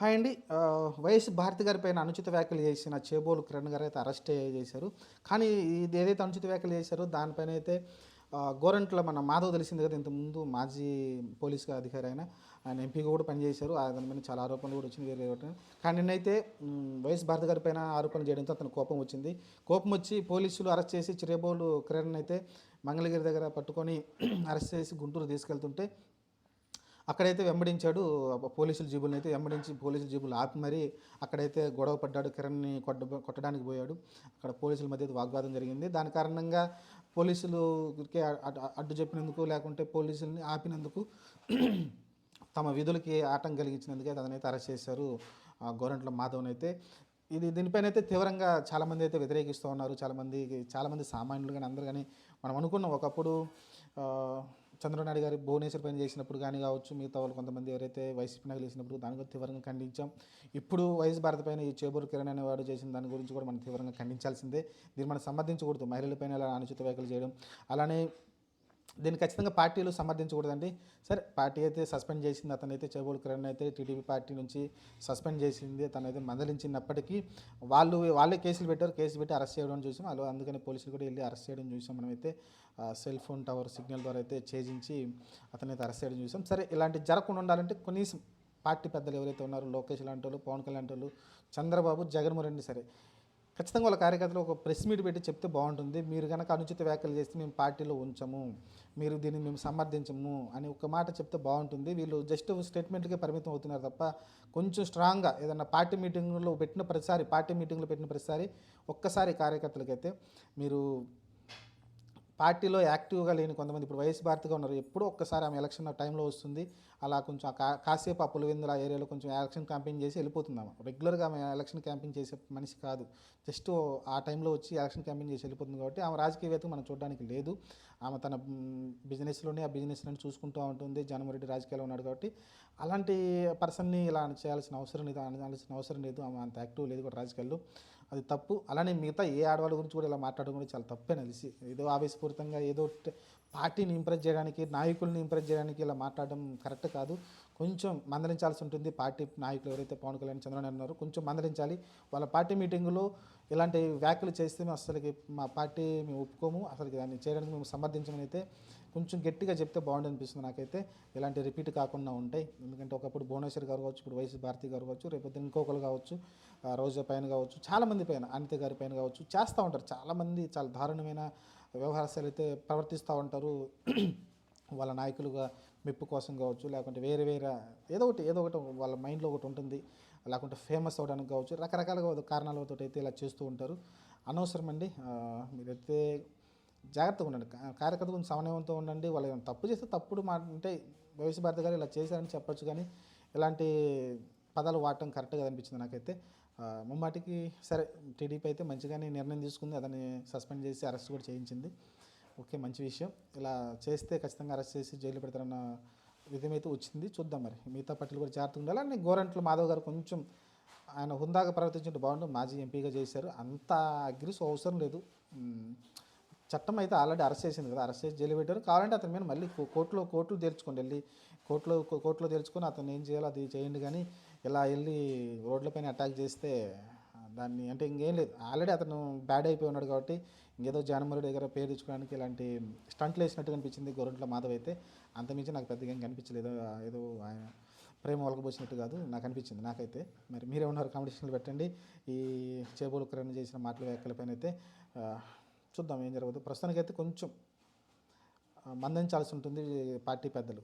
Hi అండి. YS Bharati గారి పైన అనుచిత వ్యాఖ్యలు చేసిన చేబోలు కిరణ్ గారు అయితే అరెస్ట్ చేశారు. కానీ ఇది ఏదైతే అనుచిత వ్యాఖ్యలు చేశారో దానిపైన అయితే గోరంట్ల మన మాధవ్ తెలిసింది కదా, ఇంతకుముందు మాజీ పోలీస్ అధికారి ఆయన ఎంపీగా కూడా పనిచేశారు. దాని మీద చాలా ఆరోపణలు కూడా వచ్చింది వేరే ఒకటి. కానీ నిన్నైతే వైఎస్ భారతి గారి పైన ఆరోపణలు చేయడంతో అతను కోపం వచ్చింది. కోపం వచ్చి పోలీసులు అరెస్ట్ చేసి చేబోలు కిరణ్ అయితే మంగళగిరి దగ్గర పట్టుకొని అరెస్ట్ చేసి గుంటూరు తీసుకెళ్తుంటే అక్కడైతే వెంబడించాడు. పోలీసుల జీబులను అయితే వెంబడించి పోలీసుల జీబులు ఆపి మరీ అక్కడైతే గొడవ పడ్డాడు. కిరణ్ని కొట్టడానికి పోయాడు. అక్కడ పోలీసుల మధ్య వాగ్వాదం జరిగింది. దాని కారణంగా పోలీసులకి అడ్డు చెప్పినందుకు, లేకుంటే పోలీసుల్ని ఆపినందుకు, తమ విధులకి ఆటం కలిగించినందుకే అతనైతే అరెస్ట్ చేశారు గోరంట్ల మాధవ్ని అయితే. దీనిపైన అయితే తీవ్రంగా చాలామంది అయితే వ్యతిరేకిస్తూ ఉన్నారు. చాలామంది సామాన్యులు కానీ అందరూ కానీ మనం అనుకున్నాం ఒకప్పుడు చంద్రబాబు నాయుడు గారి భువనేశ్వర్ పైన చేసినప్పుడు కానీ కావచ్చు, మిగతా వాళ్ళు కొంతమంది ఎవరైతే వైసీపీ నాయకులు చేసినప్పుడు దాని గురించి తీవ్రంగా ఖండించాం. ఇప్పుడు వైఎస్ భారతి పైన ఈ చేబూరు కిరణ్ అనేవాడు చేసిన దాని గురించి కూడా మనం తీవ్రంగా ఖండించాల్సిందే. దీన్ని మనం సమర్థించకూడదు. మహిళలపైన ఇలా అనుచిత వ్యాఖ్యలు చేయడం, అలానే దీన్ని ఖచ్చితంగా పార్టీలు సమర్థించకూడదండి. సరే, పార్టీ అయితే సస్పెండ్ చేసింది. అతనైతే చేబోలు కిరణ్ అయితే టీడీపీ పార్టీ నుంచి సస్పెండ్ చేసింది. తనైతే మందలించినప్పటికీ వాళ్ళే కేసులు పెట్టారు. కేసు పెట్టి అరెస్ట్ చేయడం చూసాం. అందుకని పోలీసులు కూడా వెళ్ళి అరెస్ట్ చేయడం చూసాం. మనమైతే సెల్ ఫోన్ టవర్ సిగ్నల్ ద్వారా అయితే ఛేదించి అతనైతే అరెస్ట్ చేయడం చూసాం. సరే, ఇలాంటి జరగకుండా ఉండాలంటే కనీసం పార్టీ పెద్దలు ఎవరైతే ఉన్నారో, లోకేష్ లాంటి వాళ్ళు, పవన్ కళ్యాణ్ లాంటి వాళ్ళు, చంద్రబాబు, జగన్మోహన్ రెడ్డి, సరే ఖచ్చితంగా వాళ్ళ కార్యకర్తలు ఒక ప్రెస్ మీట్ పెట్టి చెప్తే బాగుంటుంది. మీరు కనుక అనుచిత వ్యాఖ్యలు చేస్తే మేము పార్టీలో ఉంచము, మీరు దీన్ని మేము సమర్థించము అని ఒక మాట చెప్తే బాగుంటుంది. వీళ్ళు జస్ట్ స్టేట్మెంట్కే పరిమితం అవుతున్నారు తప్ప కొంచెం స్ట్రాంగ్గా ఏదన్నా పార్టీ మీటింగ్లో పెట్టిన ప్రతిసారి ఒక్కసారి కార్యకర్తలకైతే మీరు పార్టీలో యాక్టివ్గా లేని కొంతమంది, ఇప్పుడు వైఎస్ భారతిగా ఉన్నారు, ఎప్పుడో ఒక్కసారి ఆమె ఎలక్షన్ టైంలో వస్తుంది, అలా కొంచెం కాసేపు ఆ పులివెందుల ఏరియాలో కొంచెం ఎలక్షన్ క్యాంపెయిన్ చేసి వెళ్ళిపోతుందాము. రెగ్యులర్గా ఆమె ఎలక్షన్ క్యాంపెయిన్ చేసే మనిషి కాదు. జస్ట్ ఆ టైంలో వచ్చి ఎలక్షన్ క్యాంపెయిన్ చేసి వెళ్ళిపోతుంది కాబట్టి ఆమె రాజకీయవేత్త మనం చూడడానికి లేదు. ఆమె తన బిజినెస్లోనే ఆ బిజినెస్లను చూసుకుంటూ ఉంటుంది. జగన్మోహన్ రెడ్డి రాజకీయాల్లో ఉన్నాడు కాబట్టి అలాంటి పర్సన్ని ఇలా చేయాల్సిన అవసరం లేదు. ఆమె అంత యాక్టివ్ లేదు కూడా రాజకీయాల్లో, అది తప్పు. అలానే మిగతా ఏ ఆడవాళ్ళ గురించి కూడా ఇలా మాట్లాడడం కూడా చాలా తప్పే తెలిసి, ఏదో ఆవేశపూరితంగా ఏదో పార్టీని ఇంప్రెస్ చేయడానికి, నాయకుల్ని ఇంప్రెస్ చేయడానికి ఇలా మాట్లాడడం కరెక్ట్ కాదు. కొంచెం మందలించాల్సి ఉంటుంది. పార్టీ నాయకులు ఎవరైతే పవన్ కళ్యాణ్, చంద్రబాబు ఉన్నారో కొంచెం మందలించాలి. వాళ్ళ పార్టీ మీటింగులో ఇలాంటి వ్యాఖ్యలు చేస్తే మేము అసలుకి మా పార్టీ మేము ఒప్పుకోము, అసలుకి దాన్ని చేయడానికి మేము సమర్థించమని అయితే కొంచెం గట్టిగా చెప్తే బాగుంటుంది అనిపిస్తుంది నాకైతే. ఇలాంటి రిపీట్ కాకుండా ఉంటాయి. ఎందుకంటే ఒకప్పుడు భువనేశ్వర్ గారు కావచ్చు, ఇప్పుడు వైఎస్ భారతి గారు కావచ్చు, రేపు ఇంకొకరు కావచ్చు, రోజా పైన కావచ్చు, చాలామంది పైన, అనిత గారి పైన కావచ్చు చేస్తూ ఉంటారు. చాలామంది చాలా దారుణమైన వ్యవహారాలు అయితే ప్రవర్తిస్తూ ఉంటారు. వాళ్ళ నాయకులుగా మెప్పు కోసం కావచ్చు, లేకుంటే వేరే ఏదో ఒకటి వాళ్ళ మైండ్లో ఒకటి ఉంటుంది, లేకుంటే ఫేమస్ అవ్వడానికి కావచ్చు, రకరకాలుగా కారణాలతో అయితే ఇలా చేస్తూ ఉంటారు. అనవసరం అండి. మీరైతే జాగ్రత్తగా ఉండండి. కార్యకర్త కొంచెం సమన్వయంతో ఉండండి. వాళ్ళు ఏమైనా తప్పు చేస్తే తప్పుడు మాట అంటే వైఎస్ భారతి గారు ఇలా చేశారని చెప్పొచ్చు, కానీ ఇలాంటి పదాలు వాడటం కరెక్ట్గా అనిపించింది నాకైతే. ముమ్మాటికి సరే, టీడీపీ అయితే మంచిగానే నిర్ణయం తీసుకుంది. అతన్ని సస్పెండ్ చేసి అరెస్ట్ కూడా చేయించింది. ఓకే, మంచి విషయం. ఇలా చేస్తే ఖచ్చితంగా అరెస్ట్ చేసి జైలు పెడతారన్న విధమైతే వచ్చింది. చూద్దాం మరి. మిగతా పార్టీలు కూడా జాగ్రత్తగా ఉండాలి. అని గోరంట్ల మాధవ్ గారు కొంచెం ఆయన హుందాగా ప్రవర్తించుంటే బాగుంటుంది. మాజీ ఎంపీగా చేశారు, అంత అగ్రెసివ్ అవసరం లేదు. చట్టం అయితే ఆల్రెడీ అరెస్ట్ చేసింది కదా, అరెస్ట్ చేసి జైలు పెట్టారు. కావాలంటే అతని మీద మళ్ళీ కోర్టులో తేల్చుకోండి, వెళ్ళి కోర్టులో తేల్చుకొని అతను ఏం చేయాలో అది చేయండి. కానీ ఇలా వెళ్ళి రోడ్లపైన అటాక్ చేస్తే దాన్ని అంటే ఇంకేం లేదు. ఆల్రెడీ అతను బ్యాడ్ అయిపోయి ఉన్నాడు కాబట్టి ఇంకేదో జగన్మోహన్ రెడ్డి దగ్గర పేరు తెచ్చుకోవడానికి ఇలాంటి స్టంట్లు వేసినట్టు కనిపించింది గోరంట్ల మాధవ్ అయితే. అంతమించి నాకు పెద్దగా ఏం కనిపించలేదు. ఏదో ఆయన ప్రేమ ఒలకబోసినట్టు కాదు నాకు అనిపించింది నాకైతే. మరి మీరేమన్నారు కాంపిటీషన్లు పెట్టండి. ఈ చేబోలు కిరణ్ చేసిన మాటల వ్యాఖ్యలపైన అయితే చూద్దాం ఏం జరగదు. ప్రస్తుతానికైతే కొంచెం మందలించాల్సి ఉంటుంది పార్టీ పెద్దలు.